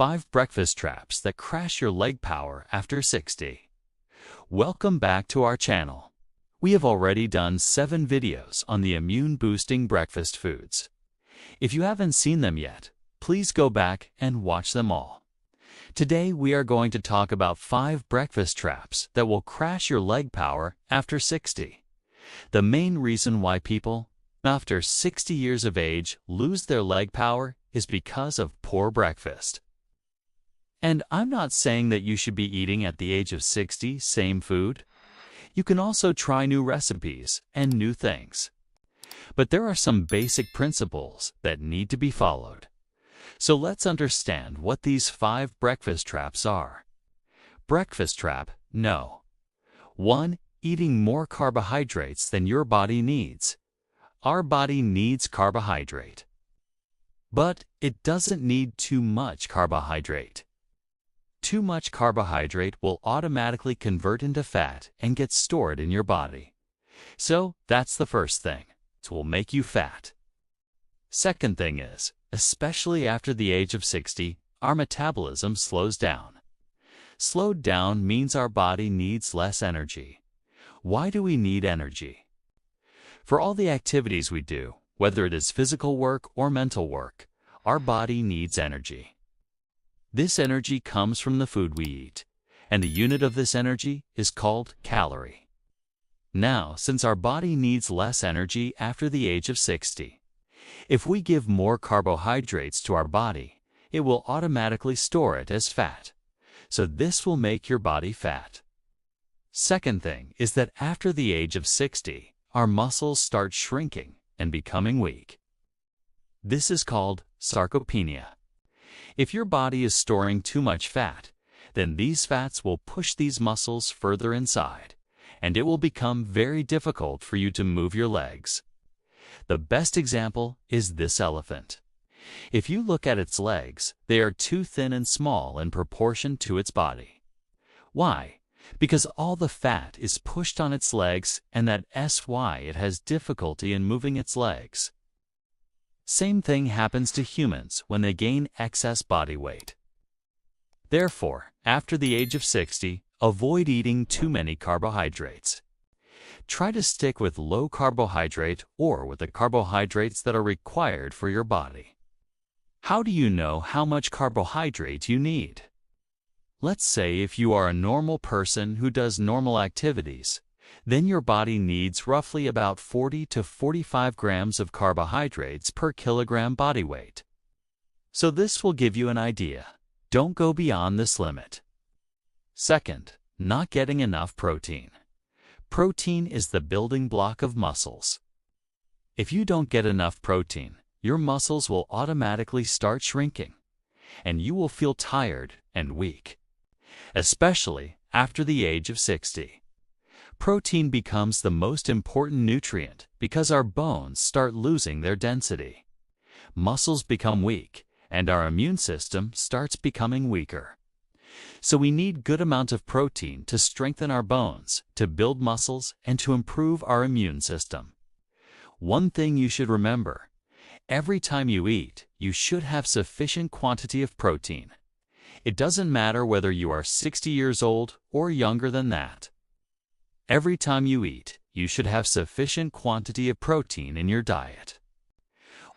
5 breakfast traps that crash your leg power after 60. Welcome back to our channel. We have already done 7 videos on the immune-boosting breakfast foods. If you haven't seen them yet, please go back and watch them all. Today we are going to talk about 5 breakfast traps that will crash your leg power after 60. The main reason why people, after 60 years of age, lose their leg power is because of poor breakfast. And I'm not saying that you should be eating at the age of 60 same food. You can also try new recipes and new things. But there are some basic principles that need to be followed. So let's understand what these 5 breakfast traps are. Breakfast trap, no. 1. Eating more carbohydrates than your body needs. Our body needs carbohydrate. But it doesn't need too much carbohydrate. Too much carbohydrate will automatically convert into fat and get stored in your body. So that's the first thing. It will make you fat. Second thing is, especially after the age of 60, our metabolism slows down. Slowed down means our body needs less energy. Why do we need energy? For all the activities we do, whether it is physical work or mental work, our body needs energy. This energy comes from the food we eat, and the unit of this energy is called calorie. Now, since our body needs less energy after the age of 60, if we give more carbohydrates to our body, it will automatically store it as fat. So this will make your body fat. Second thing is that after the age of 60, our muscles start shrinking and becoming weak. This is called sarcopenia. If your body is storing too much fat, then these fats will push these muscles further inside, and it will become very difficult for you to move your legs. The best example is this elephant. If you look at its legs, they are too thin and small in proportion to its body. Why? Because all the fat is pushed on its legs, and that's why it has difficulty in moving its legs. Same thing happens to humans when they gain excess body weight. Therefore, after the age of 60, avoid eating too many carbohydrates. Try to stick with low carbohydrate or with the carbohydrates that are required for your body. How do you know how much carbohydrate you need? Let's say if you are a normal person who does normal activities, then your body needs roughly about 40 to 45 grams of carbohydrates per kilogram body weight. So this will give you an idea. Don't go beyond this limit. Second, not getting enough protein. Protein is the building block of muscles. If you don't get enough protein, your muscles will automatically start shrinking, and you will feel tired and weak, especially after the age of 60. Protein becomes the most important nutrient because our bones start losing their density. Muscles become weak, and our immune system starts becoming weaker. So we need good amount of protein to strengthen our bones, to build muscles, and to improve our immune system. One thing you should remember, every time you eat, you should have sufficient quantity of protein. It doesn't matter whether you are 60 years old or younger than that. Every time you eat, you should have sufficient quantity of protein in your diet.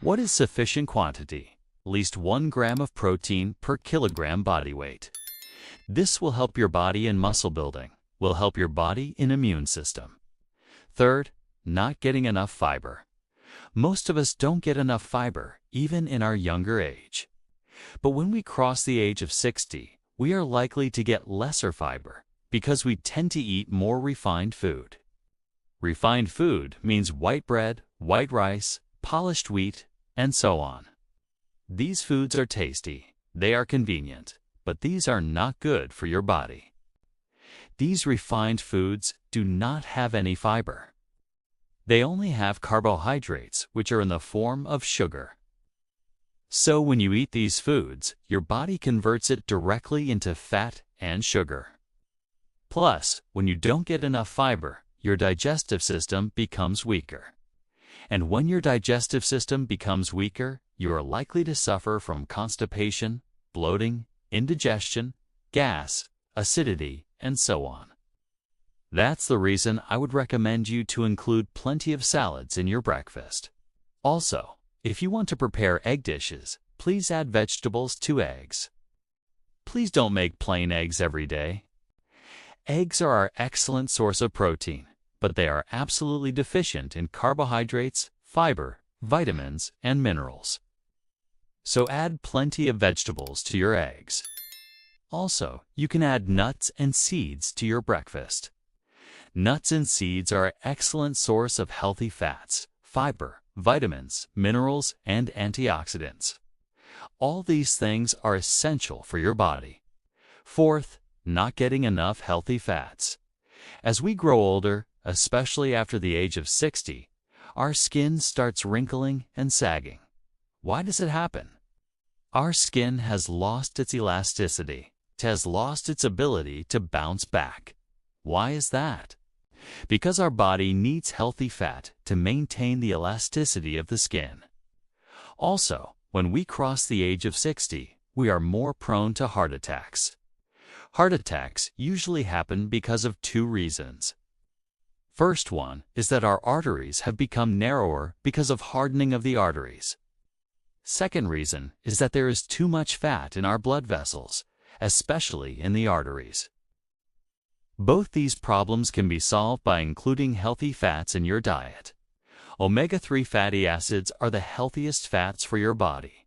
What is sufficient quantity? At least 1 gram of protein per kilogram body weight. This will help your body in muscle building, will help your body in immune system. Third, not getting enough fiber. Most of us don't get enough fiber, even in our younger age. But when we cross the age of 60, we are likely to get lesser fiber, because we tend to eat more refined food. Refined food means white bread, white rice, polished wheat, and so on. These foods are tasty, they are convenient, but these are not good for your body. These refined foods do not have any fiber. They only have carbohydrates, which are in the form of sugar. So when you eat these foods, your body converts it directly into fat and sugar. Plus, when you don't get enough fiber, your digestive system becomes weaker. And when your digestive system becomes weaker, you are likely to suffer from constipation, bloating, indigestion, gas, acidity, and so on. That's the reason I would recommend you to include plenty of salads in your breakfast. Also, if you want to prepare egg dishes, please add vegetables to eggs. Please don't make plain eggs every day. Eggs are our excellent source of protein, but they are absolutely deficient in carbohydrates, fiber, vitamins, and minerals. So add plenty of vegetables to your eggs. Also, you can add nuts and seeds to your breakfast. Nuts and seeds are an excellent source of healthy fats, fiber, vitamins, minerals, and antioxidants. All these things are essential for your body. Fourth, not getting enough healthy fats. As we grow older, especially after the age of 60, our skin starts wrinkling and sagging. Why does it happen? Our skin has lost its elasticity. It has lost its ability to bounce back. Why is that? Because our body needs healthy fat to maintain the elasticity of the skin. Also, when we cross the age of 60, we are more prone to heart attacks. Heart attacks usually happen because of two reasons. First one is that our arteries have become narrower because of hardening of the arteries. Second reason is that there is too much fat in our blood vessels, especially in the arteries. Both these problems can be solved by including healthy fats in your diet. Omega-3 fatty acids are the healthiest fats for your body.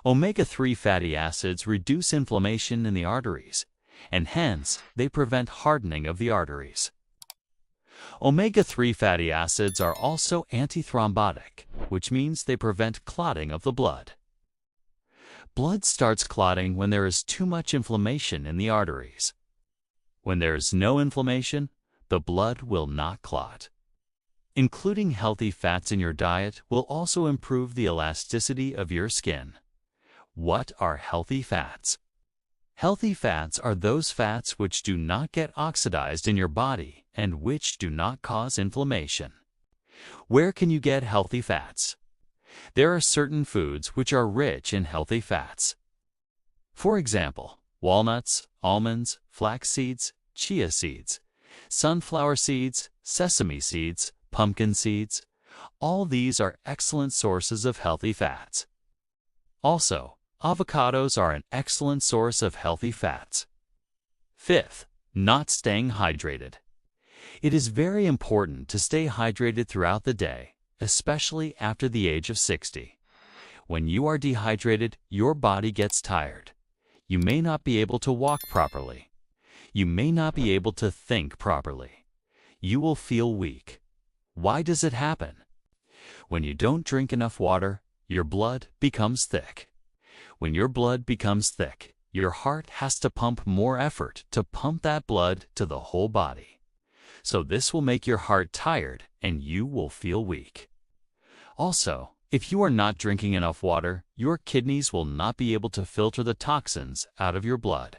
Omega-3 fatty acids reduce inflammation in the arteries, and hence they prevent hardening of the arteries. Omega-3 fatty acids are also antithrombotic, which means they prevent clotting of the blood. Blood starts clotting when there is too much inflammation in the arteries. When there is no inflammation, the blood will not clot. Including healthy fats in your diet will also improve the elasticity of your skin. What are healthy fats? Healthy fats are those fats which do not get oxidized in your body and which do not cause inflammation. Where can you get healthy fats? There are certain foods which are rich in healthy fats. For example, walnuts, almonds, flax seeds, chia seeds, sunflower seeds, sesame seeds, pumpkin seeds. All these are excellent sources of healthy fats. Also, avocados are an excellent source of healthy fats. Fifth, not staying hydrated. It is very important to stay hydrated throughout the day, especially after the age of 60. When you are dehydrated, your body gets tired. You may not be able to walk properly. You may not be able to think properly. You will feel weak. Why does it happen? When you don't drink enough water, your blood becomes thick. When your blood becomes thick, your heart has to pump more effort to pump that blood to the whole body. So this will make your heart tired and you will feel weak. Also, if you are not drinking enough water, your kidneys will not be able to filter the toxins out of your blood.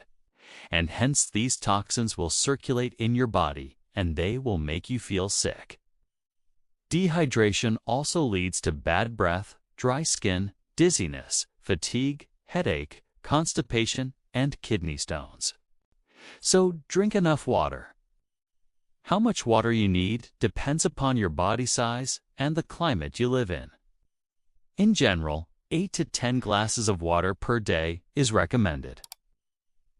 And hence these toxins will circulate in your body and they will make you feel sick. Dehydration also leads to bad breath, dry skin, dizziness, fatigue, headache, constipation, and kidney stones. So drink enough water. How much water you need depends upon your body size and the climate you live in. In general, 8 to 10 glasses of water per day is recommended.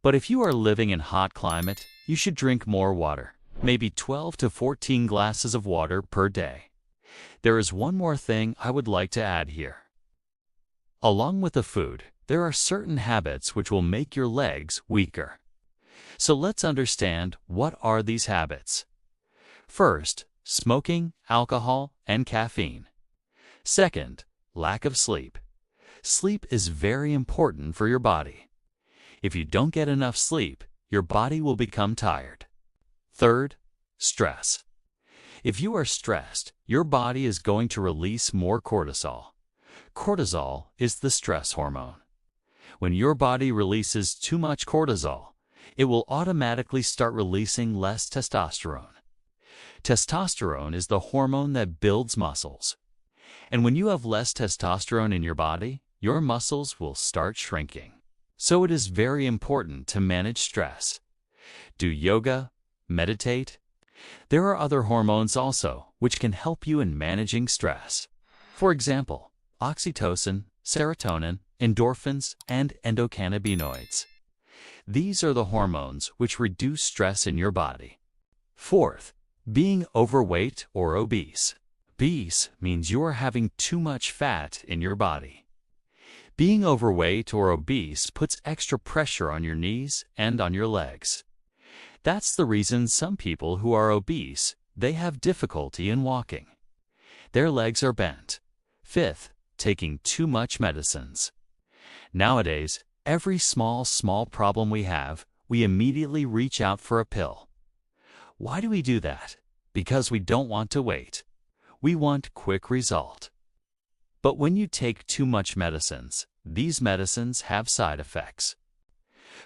But if you are living in hot climate, you should drink more water, maybe 12 to 14 glasses of water per day. There is one more thing I would like to add here. Along with the food, there are certain habits which will make your legs weaker. So let's understand what are these habits. First, smoking, alcohol, and caffeine. Second, lack of sleep. Sleep is very important for your body. If you don't get enough sleep, your body will become tired. Third, stress. If you are stressed, your body is going to release more cortisol. Cortisol is the stress hormone. When your body releases too much cortisol, it will automatically start releasing less testosterone. Testosterone is the hormone that builds muscles. And when you have less testosterone in your body, your muscles will start shrinking. So it is very important to manage stress. Do yoga, meditate. There are other hormones also which can help you in managing stress. For example, oxytocin, serotonin, endorphins, and endocannabinoids. These are the hormones which reduce stress in your body. Fourth, being overweight or obese. Obese means you are having too much fat in your body. Being overweight or obese puts extra pressure on your knees and on your legs. That's the reason some people who are obese, they have difficulty in walking. Their legs are bent. Fifth, taking too much medicines. Nowadays, every small problem we have, we immediately reach out for a pill. Why do we do that? Because we don't want to wait. We want quick result. But when you take too much medicines, these medicines have side effects.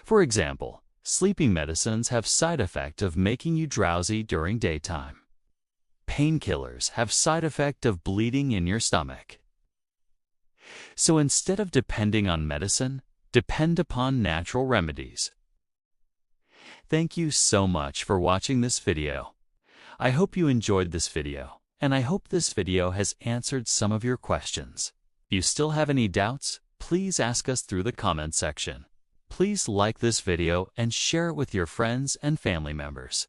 For example, sleeping medicines have side effect of making you drowsy during daytime. Painkillers have side effect of bleeding in your stomach. So instead of depending on medicine, depend upon natural remedies. Thank you so much for watching this video. I hope you enjoyed this video, and I hope this video has answered some of your questions. If you still have any doubts, please ask us through the comment section. Please like this video and share it with your friends and family members.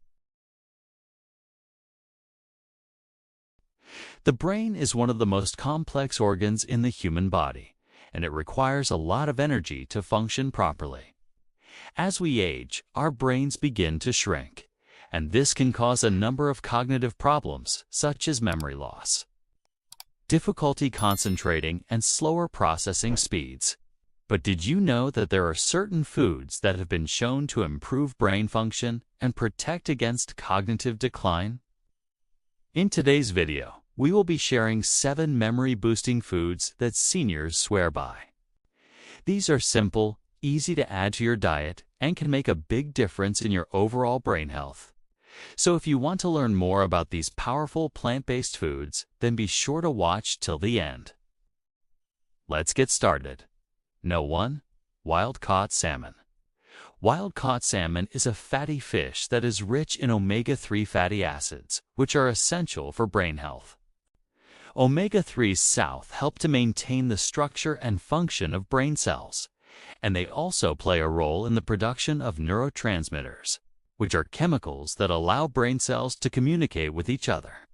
The brain is one of the most complex organs in the human body, and it requires a lot of energy to function properly. As we age, our brains begin to shrink, and this can cause a number of cognitive problems, such as memory loss, difficulty concentrating, and slower processing speeds. But did you know that there are certain foods that have been shown to improve brain function and protect against cognitive decline? In today's video, we will be sharing 7 memory-boosting foods that seniors swear by. These are simple, easy to add to your diet, and can make a big difference in your overall brain health. So if you want to learn more about these powerful plant-based foods, then be sure to watch till the end. Let's get started. No. 1. Wild-caught salmon. Wild-caught salmon is a fatty fish that is rich in omega-3 fatty acids, which are essential for brain health. Omega-3s help to maintain the structure and function of brain cells, and they also play a role in the production of neurotransmitters, which are chemicals that allow brain cells to communicate with each other.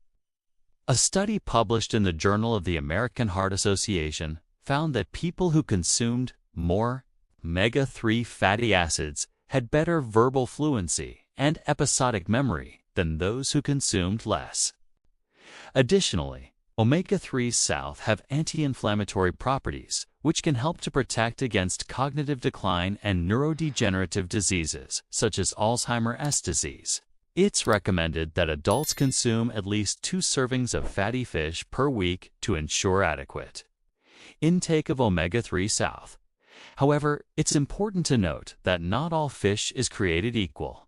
A study published in the Journal of the American Heart Association found that people who consumed more omega-3 fatty acids had better verbal fluency and episodic memory than those who consumed less. Additionally, omega-3s have anti-inflammatory properties, which can help to protect against cognitive decline and neurodegenerative diseases, such as Alzheimer's disease. It's recommended that adults consume at least 2 servings of fatty fish per week to ensure adequate intake of omega-3s. However, it's important to note that not all fish is created equal.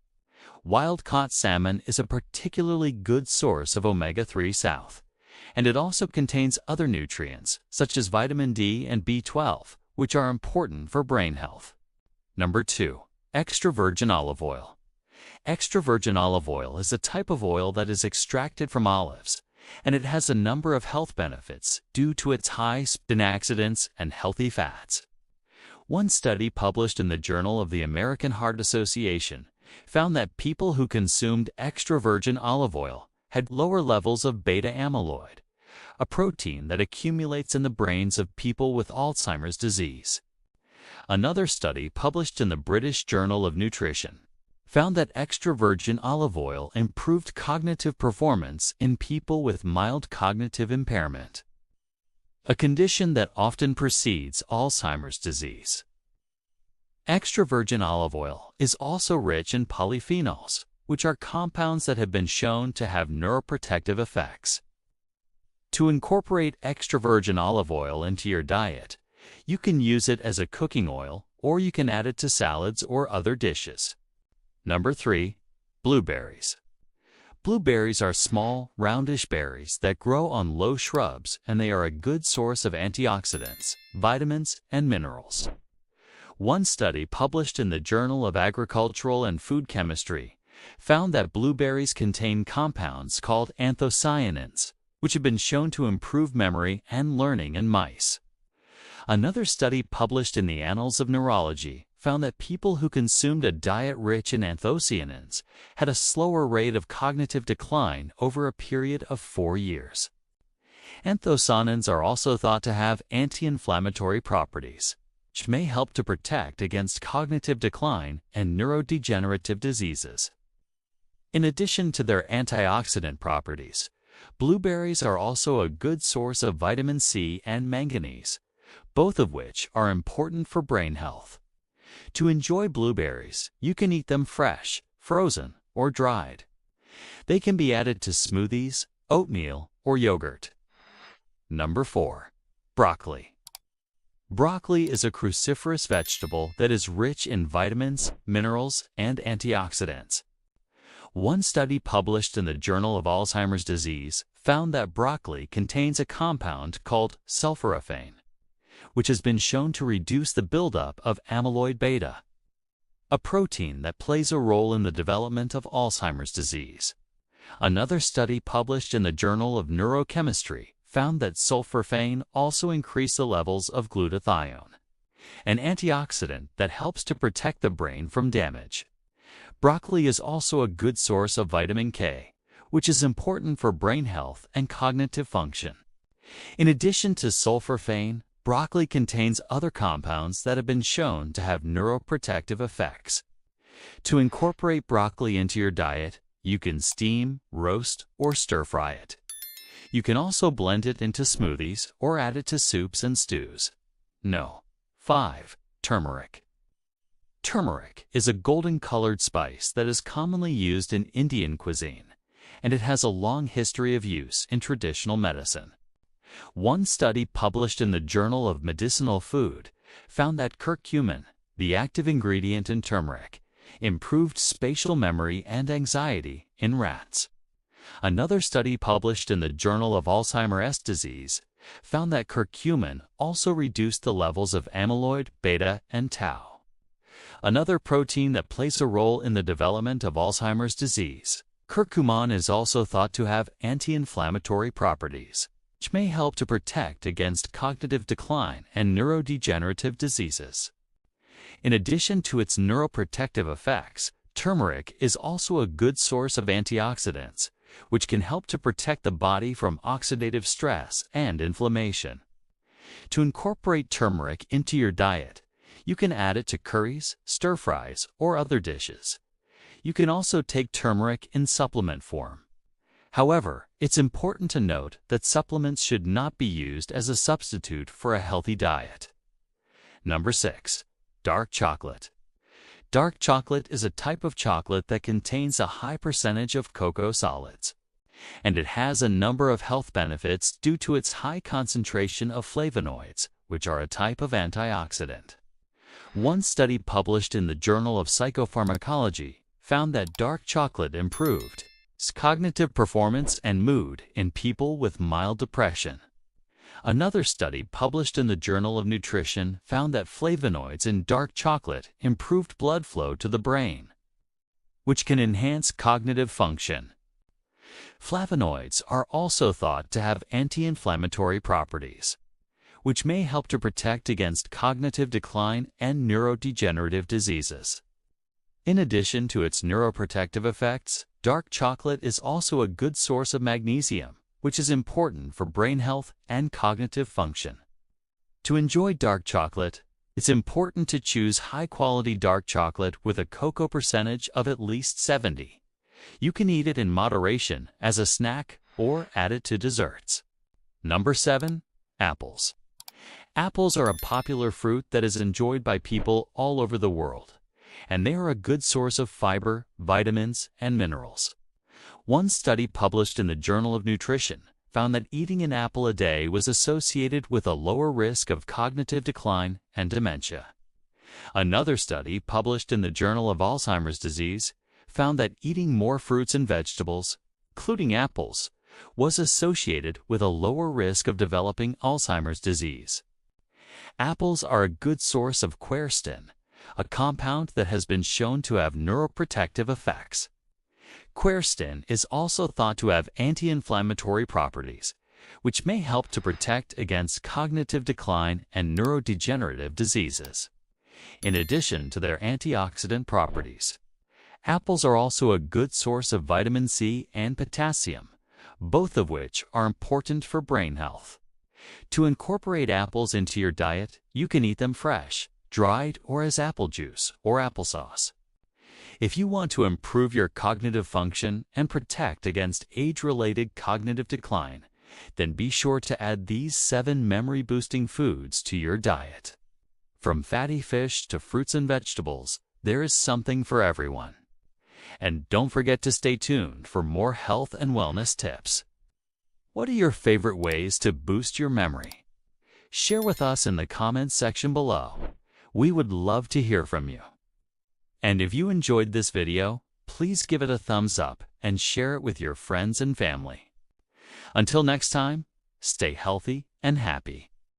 Wild-caught salmon is a particularly good source of omega-3s, and it also contains other nutrients, such as vitamin D and B12, which are important for brain health. Number 2. Extra virgin olive oil. Extra virgin olive oil is a type of oil that is extracted from olives, and it has a number of health benefits due to its high antioxidants and healthy fats. One study published in the Journal of the American Heart Association found that people who consumed extra virgin olive oil had lower levels of beta amyloid, a protein that accumulates in the brains of people with Alzheimer's disease. Another study published in the British Journal of Nutrition found that extra virgin olive oil improved cognitive performance in people with mild cognitive impairment, a condition that often precedes Alzheimer's disease. Extra virgin olive oil is also rich in polyphenols, which are compounds that have been shown to have neuroprotective effects. To incorporate extra virgin olive oil into your diet, you can use it as a cooking oil, or you can add it to salads or other dishes. Number 3. Blueberries. Blueberries are small, roundish berries that grow on low shrubs, and they are a good source of antioxidants, vitamins, and minerals. One study published in the Journal of Agricultural and Food Chemistry found that blueberries contain compounds called anthocyanins, which have been shown to improve memory and learning in mice. Another study published in the Annals of Neurology found that people who consumed a diet rich in anthocyanins had a slower rate of cognitive decline over a period of 4 years. Anthocyanins are also thought to have anti-inflammatory properties, which may help to protect against cognitive decline and neurodegenerative diseases. In addition to their antioxidant properties, blueberries are also a good source of vitamin C and manganese, both of which are important for brain health. To enjoy blueberries, you can eat them fresh, frozen, or dried. They can be added to smoothies, oatmeal, or yogurt. Number 4. Broccoli. Broccoli is a cruciferous vegetable that is rich in vitamins, minerals, and antioxidants. One study published in the Journal of Alzheimer's Disease found that broccoli contains a compound called sulforaphane, which has been shown to reduce the buildup of amyloid beta, a protein that plays a role in the development of Alzheimer's disease. Another study published in the Journal of Neurochemistry found that sulforaphane also increased the levels of glutathione, an antioxidant that helps to protect the brain from damage. Broccoli is also a good source of vitamin K, which is important for brain health and cognitive function. In addition to sulforaphane, broccoli contains other compounds that have been shown to have neuroprotective effects. To incorporate broccoli into your diet, you can steam, roast, or stir-fry it. You can also blend it into smoothies or add it to soups and stews. No. 5. Turmeric. Turmeric is a golden-colored spice that is commonly used in Indian cuisine, and it has a long history of use in traditional medicine. One study published in the Journal of Medicinal Food found that curcumin, the active ingredient in turmeric, improved spatial memory and anxiety in rats. Another study published in the Journal of Alzheimer's Disease found that curcumin also reduced the levels of amyloid, beta, and tau, another protein that plays a role in the development of Alzheimer's disease. Curcumin is also thought to have anti-inflammatory properties, which may help to protect against cognitive decline and neurodegenerative diseases. In addition to its neuroprotective effects, turmeric is also a good source of antioxidants, which can help to protect the body from oxidative stress and inflammation. To incorporate turmeric into your diet, you can add it to curries, stir-fries, or other dishes. You can also take turmeric in supplement form. However, it's important to note that supplements should not be used as a substitute for a healthy diet. Number 6. Dark chocolate. Dark chocolate is a type of chocolate that contains a high percentage of cocoa solids, and it has a number of health benefits due to its high concentration of flavonoids, which are a type of antioxidant. One study published in the Journal of Psychopharmacology found that dark chocolate improved cognitive performance and mood in people with mild depression. Another study published in the Journal of Nutrition found that flavonoids in dark chocolate improved blood flow to the brain, which can enhance cognitive function. Flavonoids are also thought to have anti-inflammatory properties, which may help to protect against cognitive decline and neurodegenerative diseases. In addition to its neuroprotective effects, dark chocolate is also a good source of magnesium, which is important for brain health and cognitive function. To enjoy dark chocolate, it's important to choose high-quality dark chocolate with a cocoa percentage of at least 70. You can eat it in moderation as a snack or add it to desserts. Number 7. Apples. Apples are a popular fruit that is enjoyed by people all over the world, and they are a good source of fiber, vitamins, and minerals. One study published in the Journal of Nutrition found that eating an apple a day was associated with a lower risk of cognitive decline and dementia. Another study published in the Journal of Alzheimer's Disease found that eating more fruits and vegetables, including apples, was associated with a lower risk of developing Alzheimer's disease. Apples are a good source of quercetin, a compound that has been shown to have neuroprotective effects. Quercetin is also thought to have anti-inflammatory properties, which may help to protect against cognitive decline and neurodegenerative diseases. In addition to their antioxidant properties, apples are also a good source of vitamin C and potassium, both of which are important for brain health. To incorporate apples into your diet, you can eat them fresh, dried, or as apple juice or applesauce. If you want to improve your cognitive function and protect against age-related cognitive decline, then be sure to add these 7 memory-boosting foods to your diet. From fatty fish to fruits and vegetables, there is something for everyone. And don't forget to stay tuned for more health and wellness tips. What are your favorite ways to boost your memory? Share with us in the comments section below. We would love to hear from you. And if you enjoyed this video, please give it a thumbs up and share it with your friends and family. Until next time, stay healthy and happy.